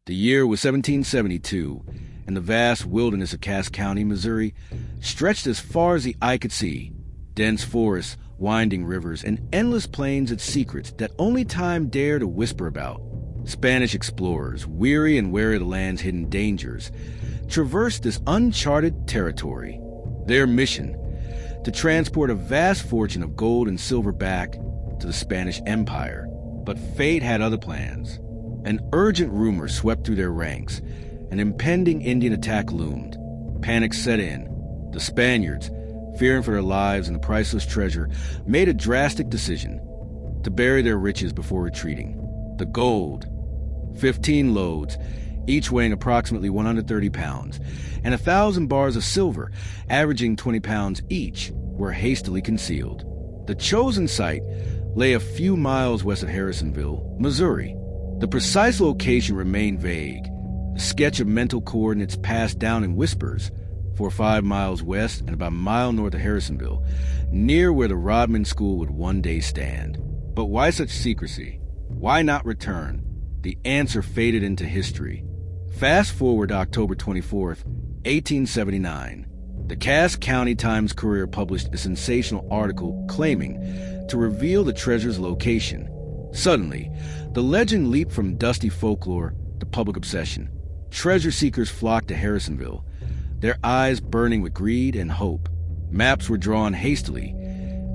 The year was 1772, and the vast wilderness of Cass County, Missouri, stretched as far as the eye could see. Dense forests, winding rivers, and endless plains its secrets that only time dared to whisper about. Spanish explorers, weary and wary of the land's hidden dangers, traversed this uncharted territory. Their mission, to transport a vast fortune of gold and silver back to the Spanish Empire. But fate had other plans. An urgent rumor swept through their ranks. An impending Indian attack loomed. Panic set in. The Spaniards, fearing for their lives and the priceless treasure, made a drastic decision to bury their riches before retreating. The gold, 15 loads, each weighing approximately 130 pounds, and 1,000 bars of silver, averaging 20 pounds each, were hastily concealed. The chosen site lay a few miles west of Harrisonville, Missouri. The precise location remained vague. A sketch of mental coordinates passed down in whispers. 4 or 5 miles west and about a mile north of Harrisonville, near where the Rodman School would one day stand. But why such secrecy? Why not return? The answer faded into history. Fast forward to October 24th, 1879. The Cass County Times-Courier published a sensational article claiming to reveal the treasure's location. Suddenly, the legend leaped from dusty folklore to public obsession. Treasure seekers flocked to Harrisonville, their eyes burning with greed and hope. Maps were drawn hastily,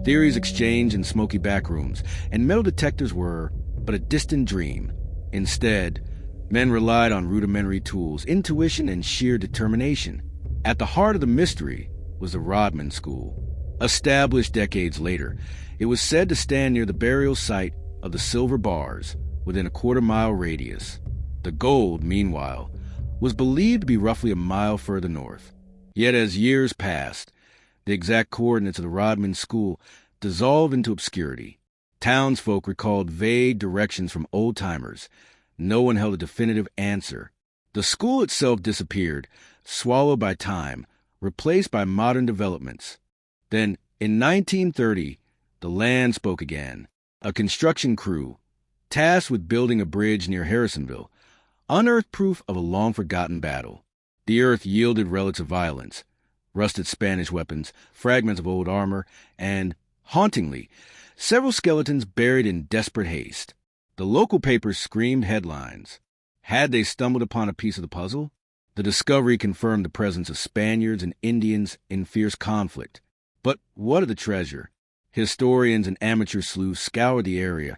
theories exchanged in smoky back rooms, and metal detectors were but a distant dream. Instead, men relied on rudimentary tools, intuition, and sheer determination. At the heart of the mystery was the Rodman School. Established decades later, it was said to stand near the burial site of the silver bars within a quarter-mile radius. The gold, meanwhile, was believed to be roughly a mile further north. Yet as years passed, the exact coordinates of the Rodman School dissolved into obscurity. Townsfolk recalled vague directions from old-timers. No one held a definitive answer. The school itself disappeared, swallowed by time, replaced by modern developments. Then, in 1930, the land spoke again. A construction crew, tasked with building a bridge near Harrisonville, unearthed proof of a long-forgotten battle. The earth yielded relics of violence, rusted Spanish weapons, fragments of old armor, and, hauntingly, several skeletons buried in desperate haste. The local papers screamed headlines. Had they stumbled upon a piece of the puzzle? The discovery confirmed the presence of Spaniards and Indians in fierce conflict. But what of the treasure? Historians and amateur sleuths scoured the area,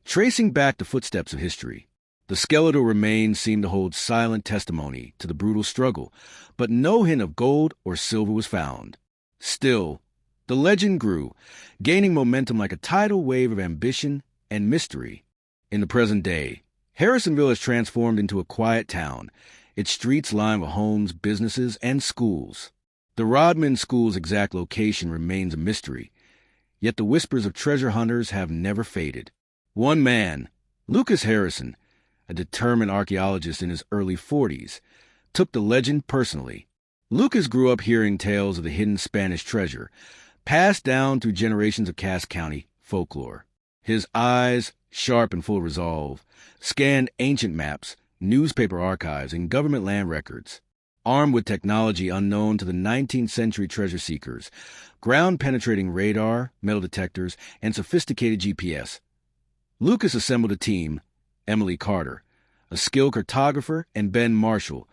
tracing back the footsteps of history. The skeletal remains seemed to hold silent testimony to the brutal struggle, but no hint of gold or silver was found. Still, the legend grew, gaining momentum like a tidal wave of ambition and mystery. In the present day, Harrisonville has transformed into a quiet town, its streets lined with homes, businesses, and schools. The Rodman School's exact location remains a mystery, yet the whispers of treasure hunters have never faded. One man, Lucas Harrison, a determined archaeologist in his early 40s, took the legend personally. Lucas grew up hearing tales of the hidden Spanish treasure, passed down through generations of Cass County folklore. His eyes, sharp and full of resolve, scanned ancient maps, newspaper archives, and government land records. Armed with technology unknown to the 19th century treasure seekers, ground-penetrating radar, metal detectors, and sophisticated GPS, Lucas assembled a team: Emily Carter, a skilled cartographer, and Ben Marshall,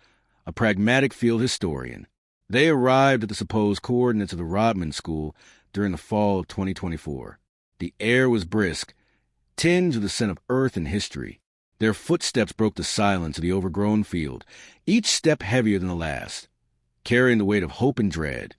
a pragmatic field historian. They arrived at the supposed coordinates of the Rodman School during the fall of 2024. The air was brisk, tinged with the scent of earth and history. Their footsteps broke the silence of the overgrown field, each step heavier than the last, carrying the weight of hope and dread.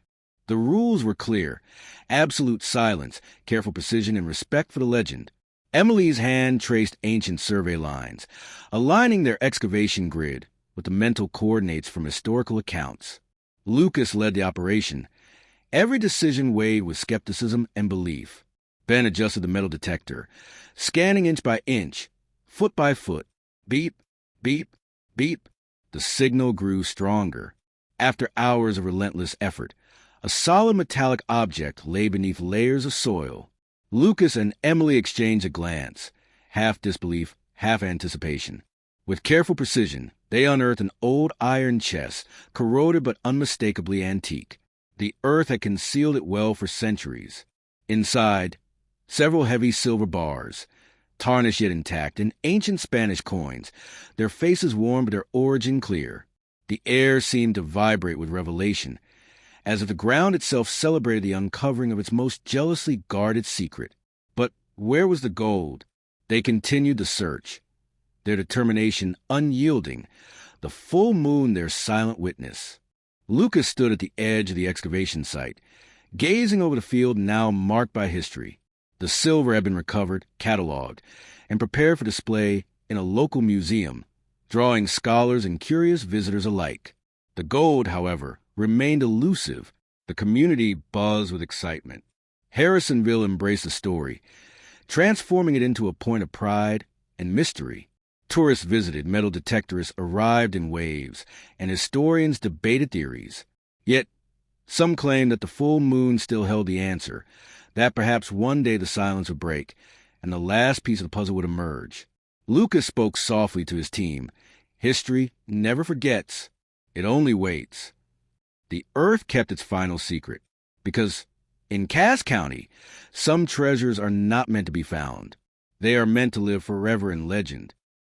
The rules were clear: absolute silence, careful precision, and respect for the legend. Emily's hand traced ancient survey lines, aligning their excavation grid with the mental coordinates from historical accounts. Lucas led the operation, every decision weighed with skepticism and belief. Ben adjusted the metal detector, scanning inch by inch, foot by foot. Beep, beep, beep. The signal grew stronger. After hours of relentless effort, a solid metallic object lay beneath layers of soil. Lucas and Emily exchanged a glance, half disbelief, half anticipation. With careful precision, they unearthed an old iron chest, corroded but unmistakably antique. The earth had concealed it well for centuries. Inside, several heavy silver bars, tarnished yet intact, and ancient Spanish coins, their faces worn but their origin clear. The air seemed to vibrate with revelation, as if the ground itself celebrated the uncovering of its most jealously guarded secret. But where was the gold? They continued the search, their determination unyielding, the full moon their silent witness. Lucas stood at the edge of the excavation site, gazing over the field now marked by history. The silver had been recovered, cataloged, and prepared for display in a local museum, drawing scholars and curious visitors alike. The gold, however, remained elusive. The community buzzed with excitement. Harrisonville embraced the story, transforming it into a point of pride and mystery. Tourists visited, metal detectorists arrived in waves, and historians debated theories. Yet, some claimed that the full moon still held the answer, that perhaps one day the silence would break, and the last piece of the puzzle would emerge. Lucas spoke softly to his team. History never forgets. It only waits. The earth kept its final secret, because in Cass County, some treasures are not meant to be found. They are meant to live forever in legend.